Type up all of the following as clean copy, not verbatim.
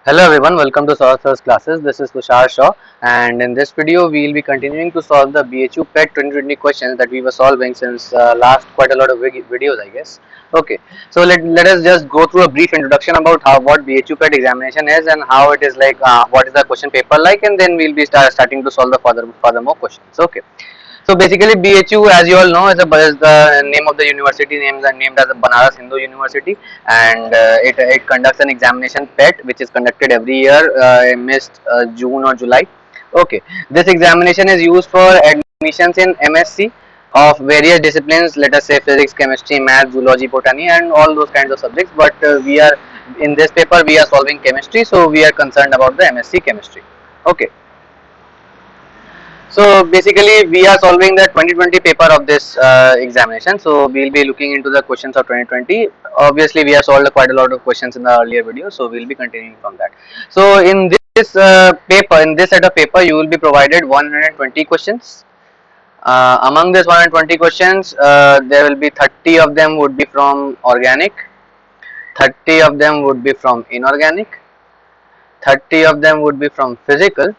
Hello everyone, welcome to Solve First Classes. This is Tushar Shaw, and in this video we will be continuing to solve the BHU PET 2020 questions that we were solving since last quite a lot of videos, I guess. Okay, so let us just go through a brief introduction about what BHU PET examination is and how it is like, what is the question paper like, and then we'll be starting to solve the furthermore questions. Okay. So basically, BHU, as you all know, is the name of the university, named as the Banaras Hindu University, and it conducts an examination PET, which is conducted every year, missed June or July. Okay, this examination is used for admissions in MSc of various disciplines. Let us say physics, chemistry, math, zoology, botany, and all those kinds of subjects. But we are in this paper we are solving chemistry, so we are concerned about the MSc chemistry. Okay. So basically, we are solving the 2020 paper of this examination. So we'll be looking into the questions of 2020. Obviously, we have solved quite a lot of questions in the earlier video, so we'll be continuing from that. So in this paper, in this set of paper, you will be provided 120 questions. Among this 120 questions, there will be 30 of them would be from organic, 30 of them would be from inorganic, 30 of them would be from physical,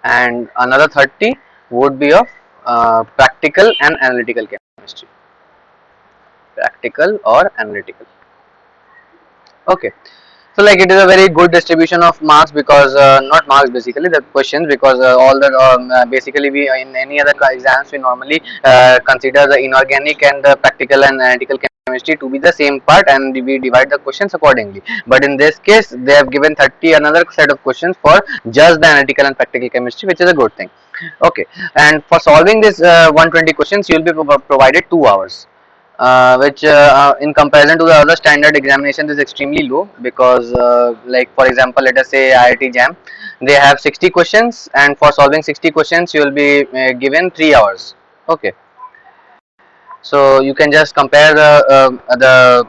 and another 30 would be of practical and analytical chemistry. Practical or analytical. Okay. So like it is a very good distribution of marks, because not marks basically the questions, because all the basically we in any other exams we normally consider the inorganic and the practical and analytical chemistry to be the same part, and we divide the questions accordingly. But in this case they have given 30 another set of questions for just the analytical and practical chemistry, which is a good thing. Okay, and for solving this 120 questions you will be provided 2 hours, which in comparison to the other standard examinations is extremely low, because like for example, let us say IIT JAM, they have 60 questions, and for solving 60 questions you will be given 3 hours. Okay, so you can just compare the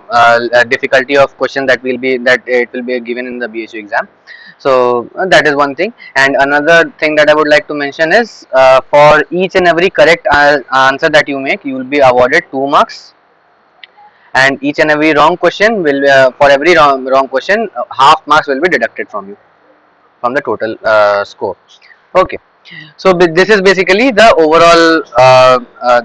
difficulty of question that it will be given in the BHU exam. So that is one thing, and another thing that I would like to mention is, for each and every correct answer that you make, you will be awarded 2 marks, and each and every wrong question will for every wrong question, half marks will be deducted from you, from the total score. Okay, so this is basically the overall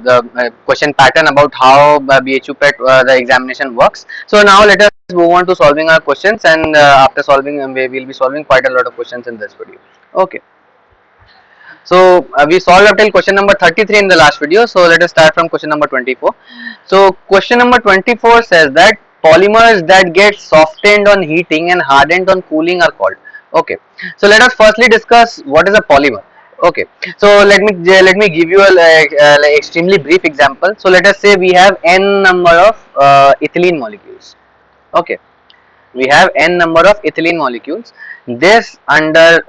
the question pattern about how BHU PET the examination works. So now let us move on to solving our questions, and after solving we will be solving quite a lot of questions in this video. Okay, so we solved up till question number 33 in the last video. So let us start from question number 24. So question number 24 says that polymers that get softened on heating and hardened on cooling are called. Okay, so let us firstly discuss what is a polymer. Okay, so let me give you a like extremely brief example. So let us say we have n number of ethylene molecules. Okay, we have n number of ethylene molecules. This under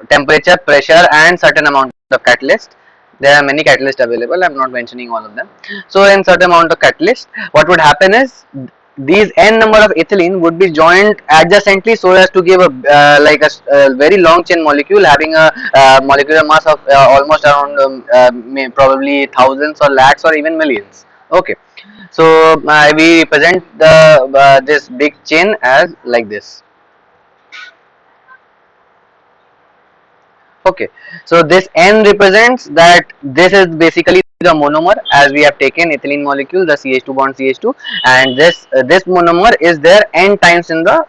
temperature, pressure, and certain amount of catalyst. There are many catalysts available. I am not mentioning all of them. So in certain amount of catalyst, what would happen is these n number of ethylene would be joined adjacently so as to give a a very long chain molecule having a molecular mass of almost around probably thousands or lakhs or even millions. Okay, so we represent the this big chain as like this. Okay, so this n represents that this is basically the monomer, as we have taken ethylene molecule, the CH2 bond CH2, and this monomer is there n times in the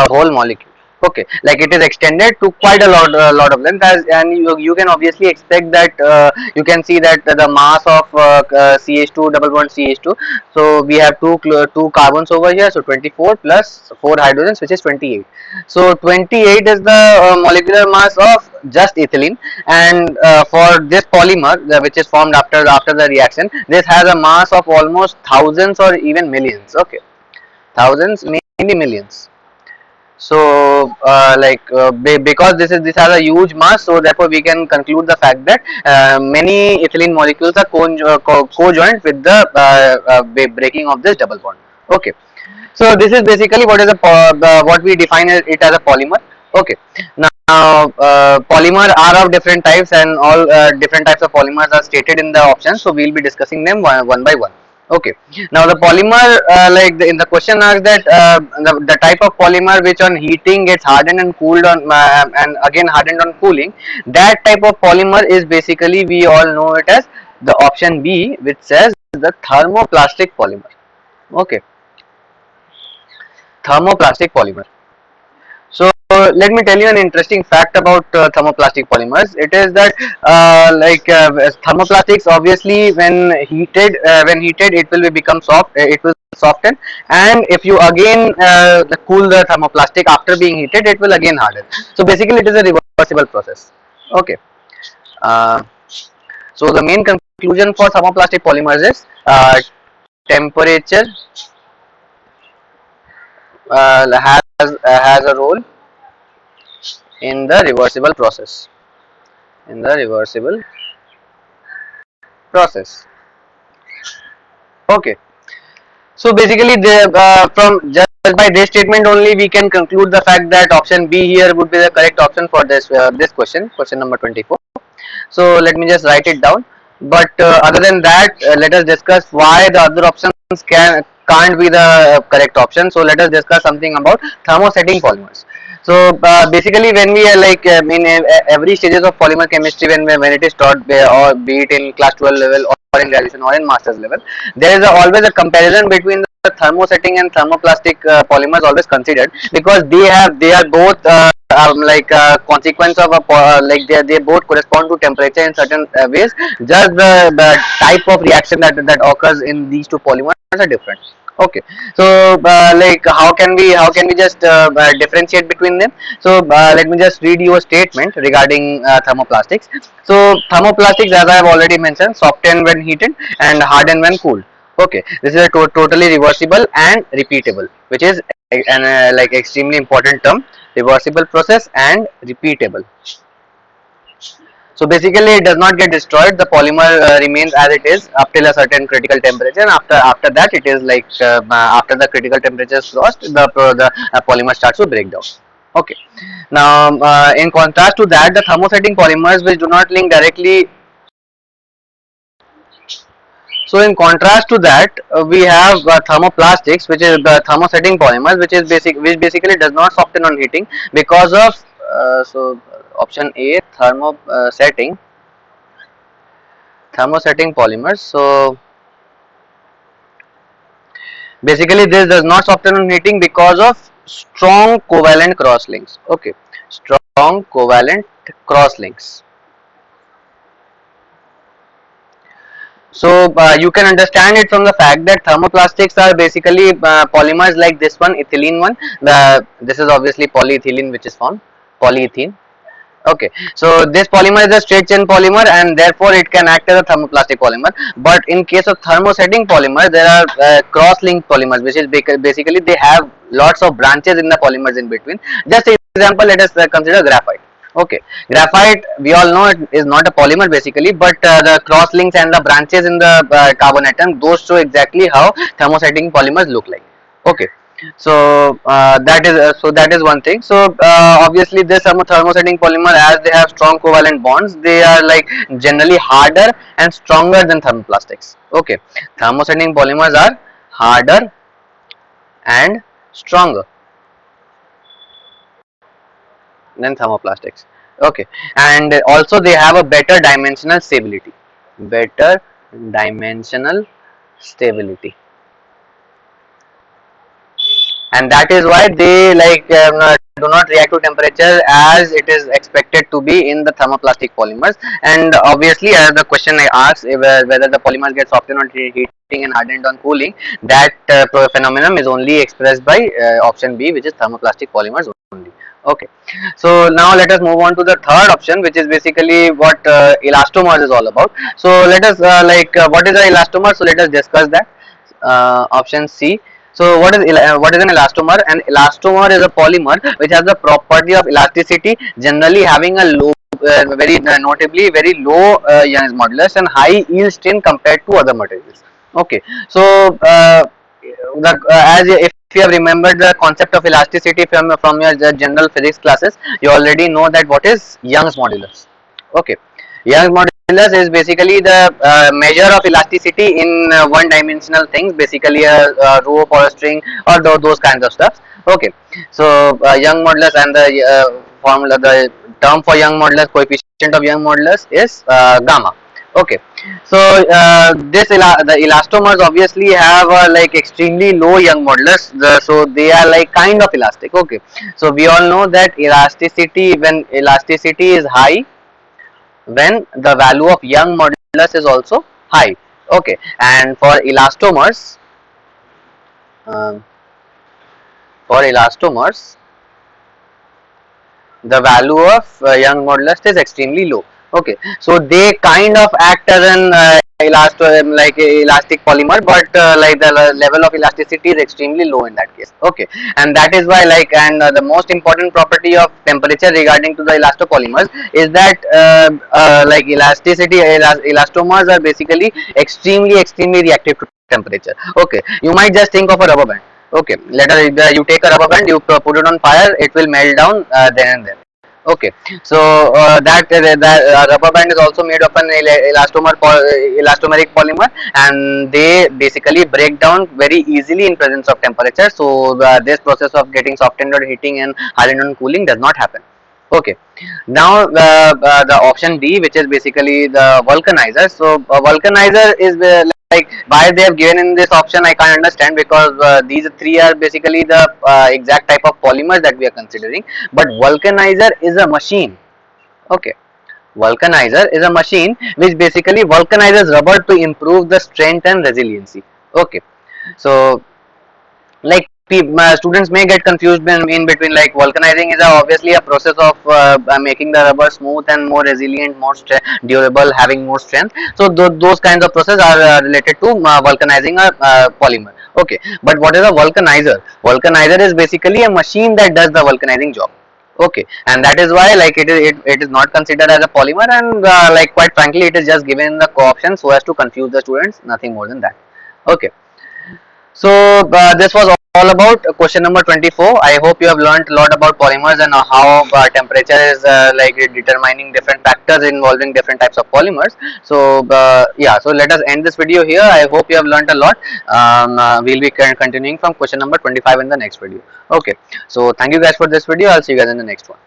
whole molecule. Okay, like it is extended to quite a lot of length, and you can obviously expect that you can see that the mass of CH2 double bond CH2. So we have two carbons over here, so 24 plus 4 hydrogens, which is 28. So 28 is the molecular mass of just ethylene, and for this polymer which is formed after the reaction, this has a mass of almost thousands or even millions. Okay, thousands, maybe millions. So because this has a huge mass, so therefore we can conclude the fact that many ethylene molecules are co-joined with the breaking of this double bond. Okay, so this is basically what is what we define it as a polymer. Okay, now polymer are of different types, and all different types of polymers are stated in the options, so we will be discussing them one by one. Okay. Now the polymer, in the question asks that the type of polymer which on heating gets hardened and cooled on and again hardened on cooling, that type of polymer is basically we all know it as the option B, which says the thermoplastic polymer. Okay, thermoplastic polymer. So let me tell you an interesting fact about thermoplastic polymers. It is that thermoplastics obviously when heated it will become soft. It will soften, and if you again cool the thermoplastic after being heated, it will again harden. So basically, it is a reversible process. Okay. Uh, so the main conclusion for thermoplastic polymers is temperature has a role in the reversible process. In the reversible process. Okay. So basically, from just by this statement only, we can conclude the fact that option B here would be the correct option for this question number 24. So let me just write it down. But other than that, let us discuss why the other options can't be the correct option. So let us discuss something about thermosetting polymers. So basically, when we are in every stages of polymer chemistry, when it is taught, or be it in class 12 level or in graduation or in master's level, there is always a comparison between the thermosetting and thermoplastic polymers always considered, because they are both consequence of they both correspond to temperature in certain ways. Just the type of reaction that occurs in these two polymers are different. Okay. So how can we just differentiate between them? So let me just read you a statement regarding thermoplastics. So thermoplastics, as I have already mentioned, soften when heated and harden when cooled. Okay, this is a totally reversible and repeatable, which is an extremely important term: reversible process and repeatable. So basically, it does not get destroyed. The polymer remains as it is up till a certain critical temperature, and after that, it is after the critical temperature is crossed, the polymer starts to break down. Okay. Now, in contrast to that, the thermosetting polymers, which do not link directly. So in contrast to that, we have thermoplastics, which is the thermosetting polymers, which basically does not soften on heating because of option A, thermosetting polymers. So basically this does not soften on heating because of strong covalent cross links. Okay, strong covalent cross links. So you can understand it from the fact that thermoplastics are basically polymers like this one, ethylene one. This is obviously polyethylene, which is formed polyethylene. Okay, so this polymer is a straight chain polymer, and therefore it can act as a thermoplastic polymer. But in case of thermosetting polymer, there are cross-linked polymers, which is basically they have lots of branches in the polymers in between. Just an example, let us consider graphite. Okay, graphite, we all know it is not a polymer basically, but the cross links and the branches in the carbon atom, those show exactly how thermosetting polymers look like. Okay. So that is one thing. So obviously this thermosetting polymer, as they have strong covalent bonds, they are like generally harder and stronger than thermoplastics. Okay, thermosetting polymers are harder and stronger than thermoplastics. Okay, and also they have a better dimensional stability. Better dimensional stability. And that is why they do not react to temperature as it is expected to be in the thermoplastic polymers. And obviously, as the question I asked, whether the polymers get softened on heating and hardened on cooling, that phenomenon is only expressed by option B, which is thermoplastic polymers only. Okay, so now let us move on to the third option, which is basically what elastomers is all about. So let us what is an elastomer? So let us discuss that. Option C. So what is an elastomer? An elastomer is a polymer which has the property of elasticity, generally having a low, very notably very low Young's modulus and high yield strain compared to other materials. Okay, so as if you have remembered the concept of elasticity from your general physics classes, you already know that what is Young's modulus. Okay, Young's modulus is basically the measure of elasticity in one dimensional things, basically a rope or a string or those kinds of stuff. Okay, so Young modulus and the formula, the term for Young modulus, coefficient of Young modulus is gamma. Okay, so the elastomers obviously have like extremely low Young modulus, so they are like kind of elastic. Okay, so we all know that elasticity, when elasticity is high, when the value of Young modulus is also high. Okay, and um, for elastomers, the value of Young modulus is extremely low. Okay, so they kind of act as an like a elastic polymer, but like the level of elasticity is extremely low in that case. Okay, and that is why like, and the most important property of temperature regarding to the elastopolymers is that like elastomers are basically extremely reactive to temperature. Okay, you might just think of a rubber band. Okay, later you take a rubber band, you put it on fire, it will melt down then and there. Okay, so that rubber band is also made of an elastomeric polymer, and they basically break down very easily in presence of temperature. So this process of getting softened or heating and hardened on cooling does not happen. Okay, now the option D, which is basically the vulcanizer. So vulcanizer is like, why they have given in this option, I can't understand, because these three are basically the exact type of polymers that we are considering. But vulcanizer is a machine. Okay, vulcanizer is a machine which basically vulcanizes rubber to improve the strength and resiliency. Okay, so like students may get confused in between, like vulcanizing is obviously a process of making the rubber smooth and more resilient, more durable, having more strength. So those kinds of process are related to vulcanizing a polymer. Okay, but what is a vulcanizer? Vulcanizer is basically a machine that does the vulcanizing job. Okay, and that is why like it is not considered as a polymer, and like quite frankly it is just given the co-option so as to confuse the students, nothing more than that. Okay, so this was all about question number 24. I hope you have learned a lot about polymers and how temperature is like determining different factors involving different types of polymers. So yeah, so let us end this video here. I hope you have learned a lot. We'll be continuing from question number 25 in the next video. Okay, so thank you guys for this video. I'll see you guys in the next one.